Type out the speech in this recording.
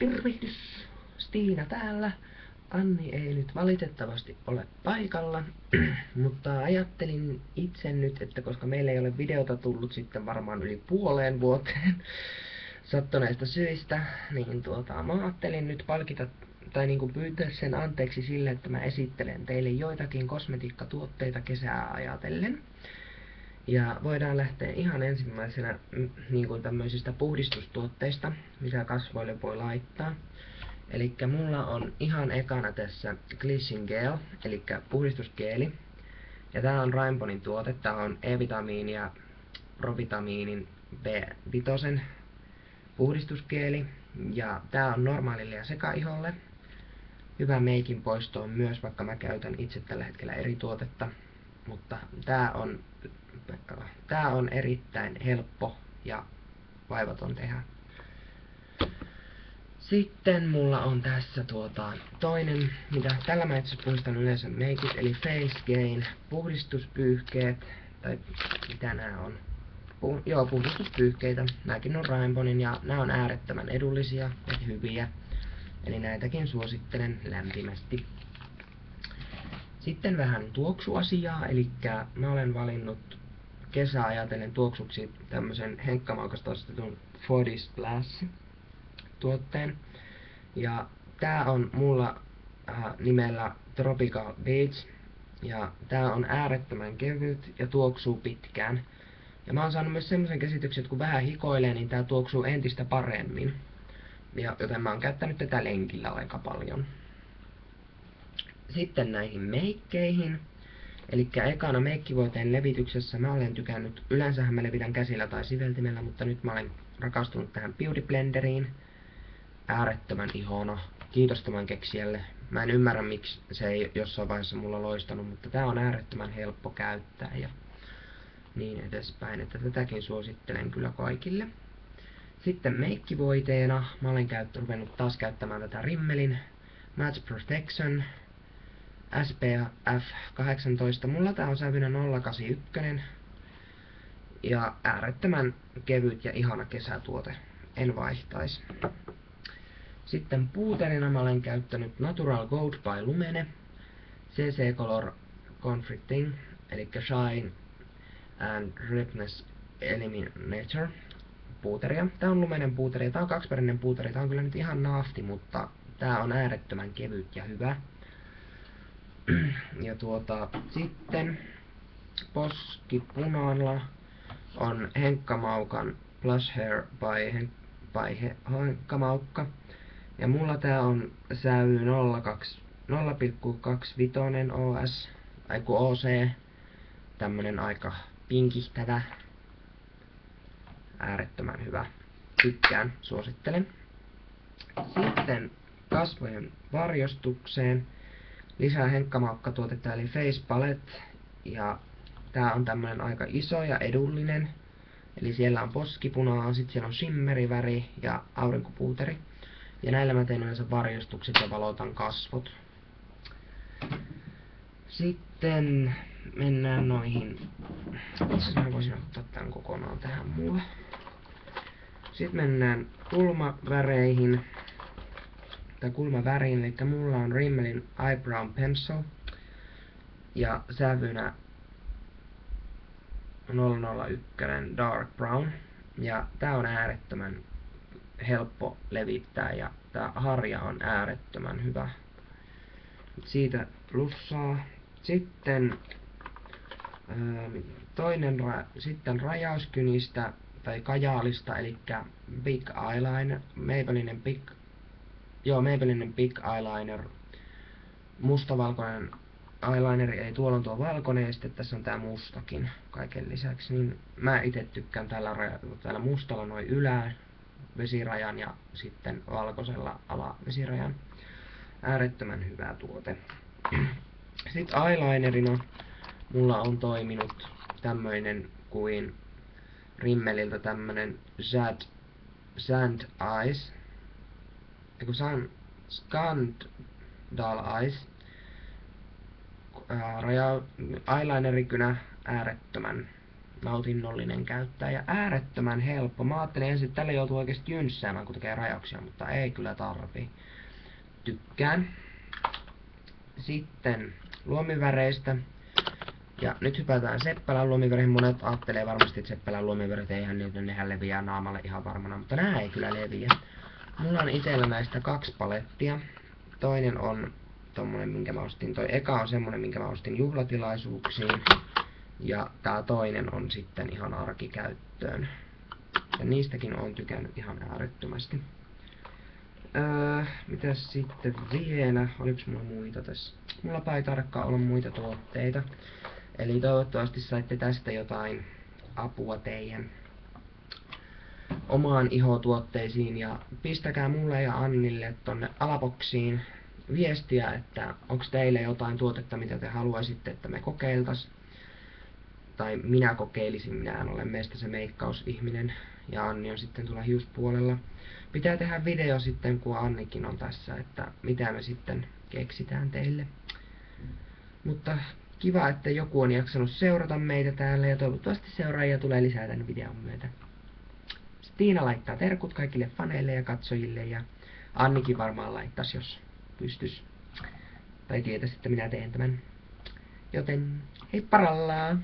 Tervehdys! Stiina täällä. Anni ei nyt valitettavasti ole paikalla, mutta ajattelin itse nyt, että koska meillä ei ole videota tullut sitten varmaan yli puoleen vuoteen sattuneista syistä, niin mä ajattelin nyt palkita tai niinku pyytää sen anteeksi sille, että mä esittelen teille joitakin kosmetiikkatuotteita kesää ajatellen. Ja voidaan lähteä ihan ensimmäisenä niinku tämmöisistä puhdistustuotteista, mitä kasvoille voi laittaa. Elikkä mulla on ihan ekana tässä Cleansing Gel, eli puhdistusgeeli. Ja tää on Rainbow'n tuote, tää on E-vitamiini ja provitamiinin B5 puhdistusgeeli. Ja tää on normaalille ja sekaiholle. Hyvä meikin poistoon myös, vaikka mä käytän itse tällä hetkellä eri tuotetta. Mutta tää on erittäin helppo ja vaivaton tehdä. Sitten mulla on tässä toinen, mitä tällä mä itse puhdistan yleensä meikit, eli Face Gain puhdistuspyyhkeet, tai mitä nää on? Puhdistuspyyhkeitä. Nääkin on Rainbow'n ja nää on äärettömän edullisia ja hyviä. Eli näitäkin suosittelen lämpimästi. Sitten vähän tuoksuasiaa, eli mä olen valinnut kesää ajatellen tuoksuksi tämmösen henkkamaukasta ostetun Body Splash tuotteen. Ja tää on mulla nimellä Tropical Beach. Ja tää on äärettömän kevyt ja tuoksuu pitkään. Ja mä oon saanut myös semmosen käsityksen, että kun vähän hikoilee, niin tää tuoksuu entistä paremmin. Ja joten mä oon käyttänyt tätä lenkillä aika paljon. Sitten näihin meikkeihin. Elikkä ekana meikkivoiteen levityksessä mä olen tykännyt, yleensähän mä levitän käsillä tai siveltimellä, mutta nyt mä olen rakastunut tähän Beauty Blenderiin. Äärettömän ihona. Kiitos tämän keksijälle. Mä en ymmärrä miksi se ei jossain vaiheessa mulla loistanut, mutta tää on äärettömän helppo käyttää ja niin edespäin, että tätäkin suosittelen kyllä kaikille. Sitten meikkivoiteena mä olen ruvennut taas käyttämään tätä Rimmelin Match Protection SPF 18. Mulla tää on sävynä 081 ja äärettömän kevyt ja ihana kesätuote. En vaihtais. Sitten puuterina mä olen käyttänyt Natural Gold by Lumene CC Color Conflicting, eli Shine and Redness Eliminator puuteria. Tää on Lumenen puuteri, tää on kaksivärinen puuteri, tää on kyllä nyt ihan naafti, mutta tää on äärettömän kevyt ja hyvä. Ja sitten poskipunalla on Henkkamaukan Blush Hair by Henkkamaukka. Ja mulla tää on sävy 0,25 OS, OC, tämmönen aika pinkihtävä, äärettömän hyvä, tykkään, suosittelen. Sitten kasvojen varjostukseen lisää Henkkamaukka-tuotetta eli Face Palette, ja tää on tämmönen aika iso ja edullinen, eli siellä on poskipunaa, sit siellä on shimmeriväri ja aurinkopuuteri. Ja näillä mä teen yleensä varjostukset ja valotan kasvot. Sitten mennään noihin. Itse mä voisin ottaa tän kokonaan tähän mulle. Sitten mennään kulmaväreihin. Tai kulmaväriin, eli mulla on Rimmelin Eyebrow Pencil. Ja sävynä 001 Dark Brown. Ja tää on äärettömän helppo levittää ja tää harja on äärettömän hyvä. Siitä plussaa. Sitten sitten rajauskynistä tai kajaalista, eli Big Eyeliner, Maybellinen Big Eyeliner, mustavalkoinen eyeliner, eli tuolla on tuo valkoinen ja sitten tässä on tää mustakin kaiken lisäksi. Niin mä itse tykkään tällä mustalla noin vesirajan ja sitten valkoisella alavesirajan. Äärettömän hyvä tuote. Sitten eyelinerina mulla on toiminut tämmöinen kuin Rimmeliltä tämmönen Sand Eyes. Scandal Eyes. Eyelinerikynä äärettömän nautinnollinen käyttää ja äärettömän helppo. Mä ajattelin ensin, että tällä joutuu oikeesti jynssäämään, kun tekee rajauksia, mutta ei kyllä tarvii. Tykkään. Sitten luomiväreistä. Ja nyt hypätään Seppälän luomiväreihin. Monet ajattelee varmasti, että Seppälän luomiväreet eihän niitä, nehän leviää naamalle ihan varmana, mutta nää ei kyllä leviä. Mulla on itellä näistä 2 palettia. Toinen on tommonen, minkä mä ostin. Toi eka on semmonen, minkä mä ostin juhlatilaisuuksiin. Ja tää toinen on sitten ihan arkikäyttöön. Ja niistäkin on tykännyt ihan äärettömästi. Mitäs sitten vielä? Oliks mulla muita tässä? Mulla ei tarkkaan olla muita tuotteita. Eli toivottavasti saitte tästä jotain apua teidän omaan ihotuotteisiin. Ja pistäkää mulle ja Annille tonne alaboksiin viestiä, että onks teille jotain tuotetta, mitä te haluaisitte, että me kokeiltais. Tai minä kokeilisin, minä en ole meistä se meikkausihminen. Ja Anni on sitten tuolla hiuspuolella. Pitää tehdä video sitten, kun Annikin on tässä, että mitä me sitten keksitään teille. Mutta kiva, että joku on jaksanut seurata meitä täällä ja toivottavasti seuraajia tulee lisää tämän videon myötä. Tiina laittaa terkut kaikille faneille ja katsojille ja Annikin varmaan laittaisi, jos pystys. Tai tietäisi, että minä teen tämän. Joten hei parallaa!